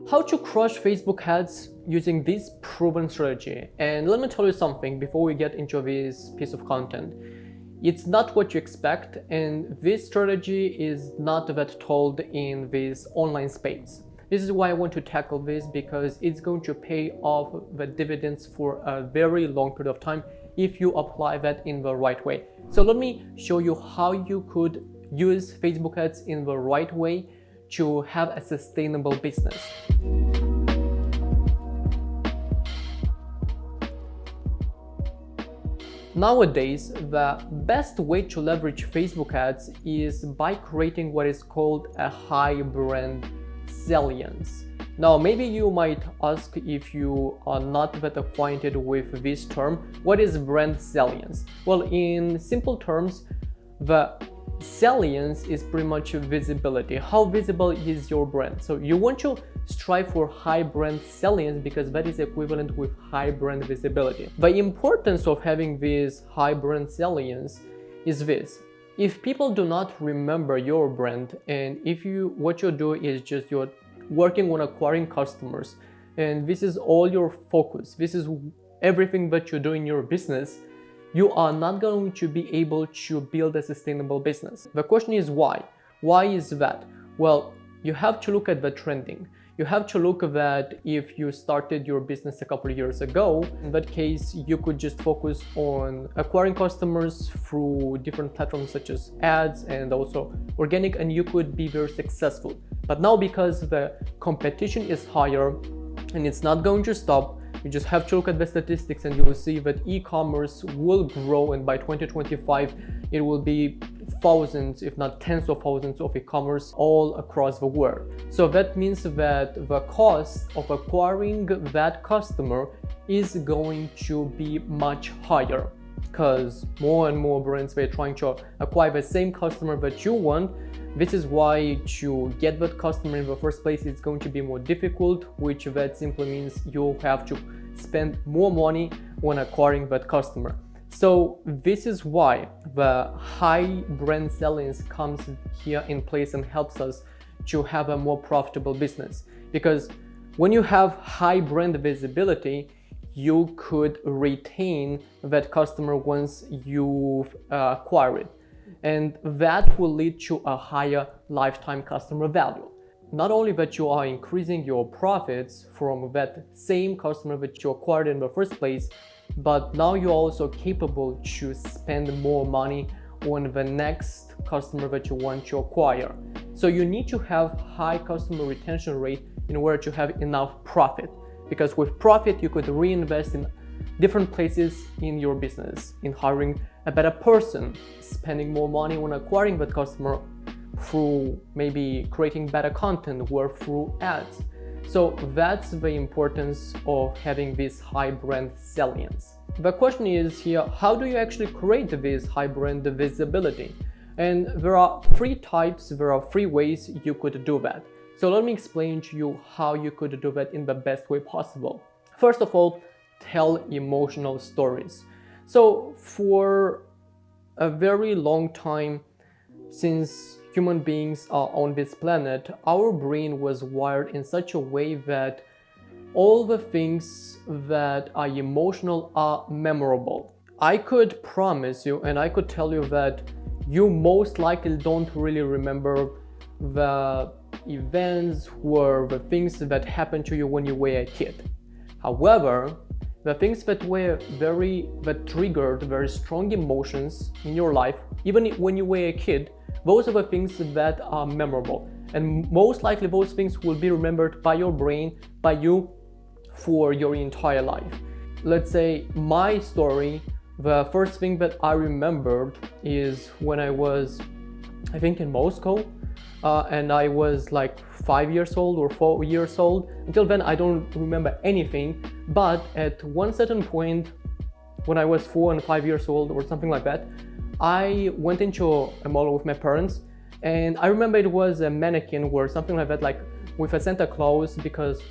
How to crush Facebook ads using this proven strategy. And let me tell you something before we get into this piece of content. It's not what you expect, and this strategy is not that told in this online space. This is why I want to tackle this, because it's going to pay off the dividends for a very long period of time if you apply that in the right way. So let me show you how you could use Facebook ads in the right way to have a sustainable business. Nowadays, the best way to leverage Facebook ads is by creating what is called a high brand salience. Now, maybe you might ask, if you are not that acquainted with this term, what is brand salience? Well, in simple terms, the salience is pretty much visibility. How visible is your brand? So you want to strive for high brand salience because that is equivalent with high brand visibility. The importance of having this high brand salience is this: if people do not remember your brand, and if what you do is just you're working on acquiring customers, and this is all your focus, this is everything that you do in your business, you are not going to be able to build a sustainable business. The question is why? Why is that? Well, you have to look at the trending. You have to look at that if you started your business a couple of years ago. In that case, you could just focus on acquiring customers through different platforms such as ads and also organic, and you could be very successful. But now, because the competition is higher and it's not going to stop, you just have to look at the statistics and you will see that e-commerce will grow, and by 2025 it will be thousands, if not tens of thousands of e-commerce all across the world. So that means that the cost of acquiring that customer is going to be much higher, because more and more brands, they're trying to acquire the same customer that you want. This is why to get that customer in the first place is going to be more difficult, which that simply means you'll have to spend more money when acquiring that customer. So this is why the high brand salience comes here in place and helps us to have a more profitable business. Because when you have high brand visibility, you could retain that customer once you acquire it. And that will lead to a higher lifetime customer value. Not only that you are increasing your profits from that same customer that you acquired in the first place, but now you're also capable to spend more money on the next customer that you want to acquire. So you need to have high customer retention rate in order to have enough profit, because with profit you could reinvest in different places in your business, in hiring a better person, spending more money on acquiring that customer through maybe creating better content or through ads. So that's the importance of having this high brand salience. The question is here, how do you actually create this high brand visibility? And there are three ways you could do that. So let me explain to you how you could do that in the best way possible. First of all, tell emotional stories. So for a very long time, since human beings are on this planet, our brain was wired in such a way that all the things that are emotional are memorable. I could promise you, and I could tell you that you most likely don't really remember the events or the things that happened to you when you were a kid. However, the things that triggered very strong emotions in your life, even when you were a kid, those are the things that are memorable. And most likely those things will be remembered by your brain, by you, for your entire life. Let's say my story, the first thing that I remembered is when I was, I think, in Moscow, and I was like 5 years old or 4 years old. Until then, I don't remember anything. But at one certain point, when I was 4 and 5 years old or something like that, I went into a mall with my parents, and I remember it was a mannequin or something like that, like with a Santa Claus, because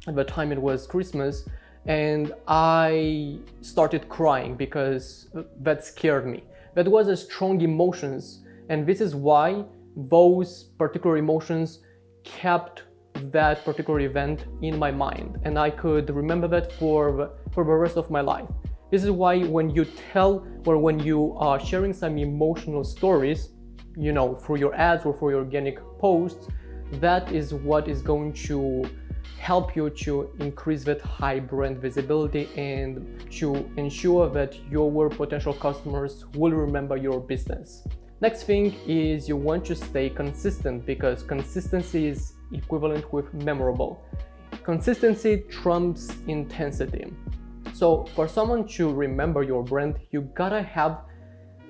at the time it was Christmas, and I started crying because that scared me. That was a strong emotions, and this is why those particular emotions kept that particular event in my mind, and I could remember that for the rest of my life. This is why when you tell or when you are sharing some emotional stories, through your ads or for your organic posts, that is what is going to help you to increase that high brand visibility and to ensure that your potential customers will remember your business. Next thing is you want to stay consistent, because consistency is equivalent with memorable. Consistency trumps intensity. So for someone to remember your brand, you gotta have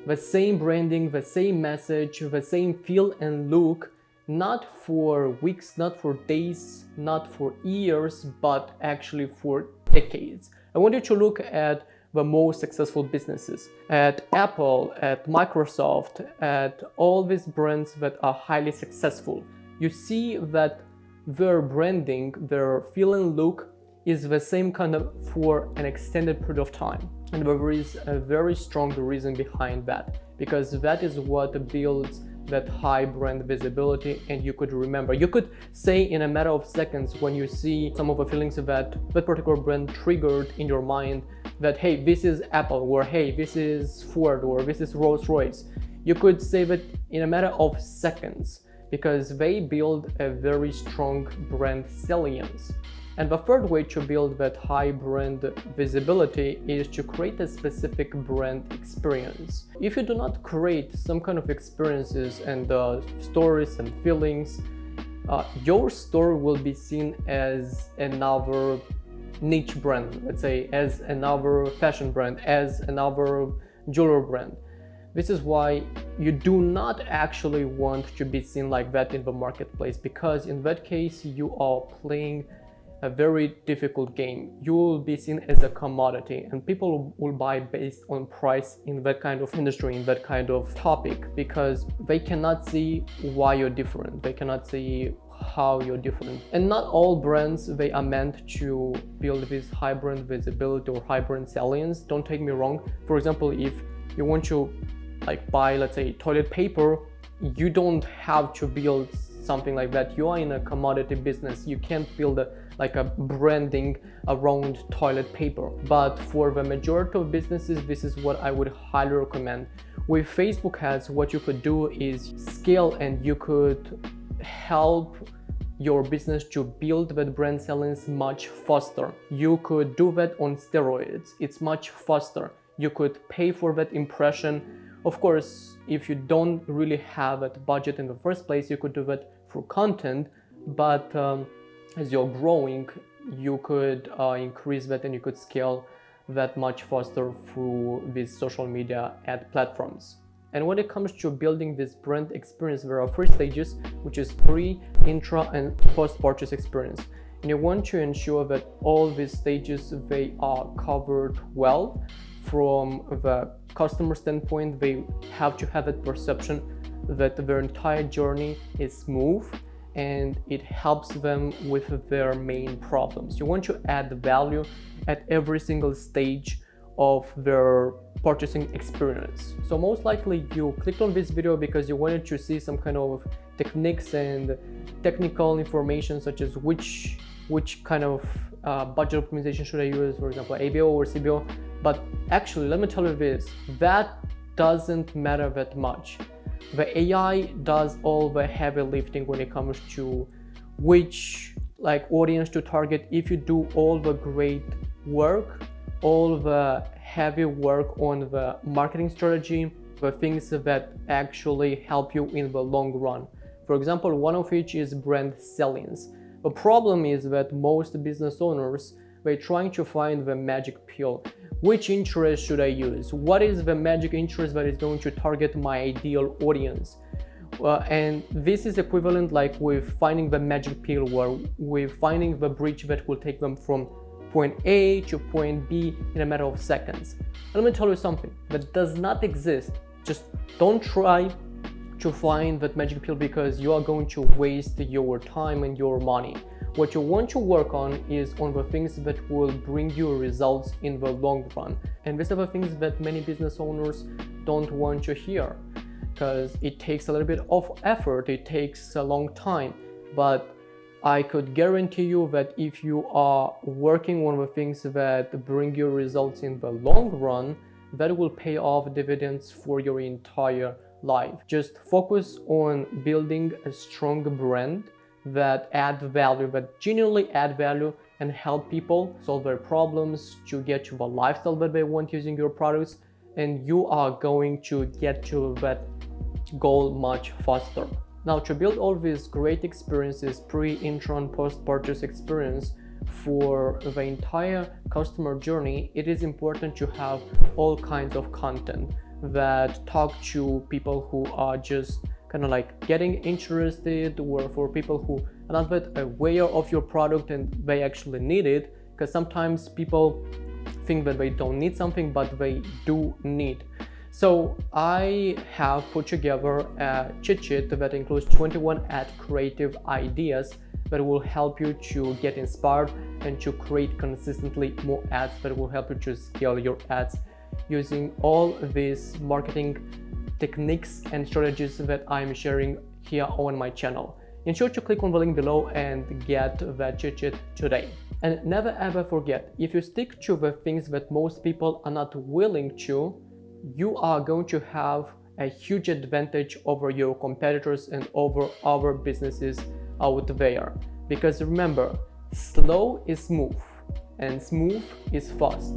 the same branding, the same message, the same feel and look, not for weeks, not for days, not for years, but actually for decades. I want you to look at the most successful businesses, at Apple, at Microsoft, at all these brands that are highly successful. You see that their branding, their feel and look is the same kind of for an extended period of time. And there is a very strong reason behind that, because that is what builds that high brand visibility. And you could remember, you could say in a matter of seconds, when you see some of the feelings that particular brand triggered in your mind, that hey, this is Apple, or hey, this is Ford, or this is Rolls-Royce. You could say that in a matter of seconds, because they build a very strong brand salience. And the third way to build that high brand visibility is to create a specific brand experience. If you do not create some kind of experiences and stories and feelings, your store will be seen as another niche brand, let's say, as another fashion brand, as another jewelry brand. This is why you do not actually want to be seen like that in the marketplace, because in that case you are playing a very difficult game. You will be seen as a commodity, and people will buy based on price in that kind of industry, in that kind of topic, because they cannot see why you're different. They cannot see how you're different. And not all brands, they are meant to build this high brand visibility or high brand salience. Don't take me wrong. For example, if you want to buy, let's say, toilet paper, you don't have to build something like that. You are in a commodity business. You can't build a branding around toilet paper. But for the majority of businesses, this is what I would highly recommend. With Facebook ads, what you could do is scale, and you could help your business to build that brand salience much faster. You could do that on steroids. It's much faster. You could pay for that impression. Of course, if you don't really have that budget in the first place, you could do that through content, but as you're growing, you could increase that, and you could scale that much faster through these social media ad platforms. And when it comes to building this brand experience, there are 3 stages, which is pre, intra, and post-purchase experience. And you want to ensure that all these stages, they are covered well. From the customer standpoint, they have to have that perception that their entire journey is smooth and it helps them with their main problems. You want to add value at every single stage of their purchasing experience. So most likely you clicked on this video because you wanted to see some kind of techniques and technical information, such as which kind of budget optimization should I use, for example, ABO or CBO. But actually, let me tell you this, that doesn't matter that much. The AI does all the heavy lifting when it comes to which audience to target. If you do all the great work, all the heavy work on the marketing strategy, the things that actually help you in the long run. For example, one of which is brand salience. The problem is that most business owners, they're trying to find the magic pill. Which interest should I use? What is the magic interest that is going to target my ideal audience? And this is equivalent with finding the magic pill, or with finding the bridge that will take them from point A to point B in a matter of seconds. And let me tell you something that does not exist. Just don't try to find that magic pill, because you are going to waste your time and your money. What you want to work on is on the things that will bring you results in the long run. And these are the things that many business owners don't want to hear, because it takes a little bit of effort, it takes a long time. But I could guarantee you that if you are working on the things that bring you results in the long run, that will pay off dividends for your entire life. Just focus on building a strong brand that add value, that genuinely add value and help people solve their problems to get to the lifestyle that they want using your products, and you are going to get to that goal much faster. Now, to build all these great experiences, pre, intro, and post-purchase experience for the entire customer journey, it is important to have all kinds of content that talk to people who are just kind of like getting interested, or for people who are not that aware of your product and they actually need it, because sometimes people think that they don't need something, but they do need. So I have put together a cheat sheet that includes 21 ad creative ideas that will help you to get inspired and to create consistently more ads that will help you to scale your ads using all these marketing techniques and strategies that I'm sharing here on my channel. Ensure to click on the link below and get that cheat sheet today. And never ever forget, if you stick to the things that most people are not willing to, you are going to have a huge advantage over your competitors and over other businesses out there. Because remember, slow is smooth and smooth is fast.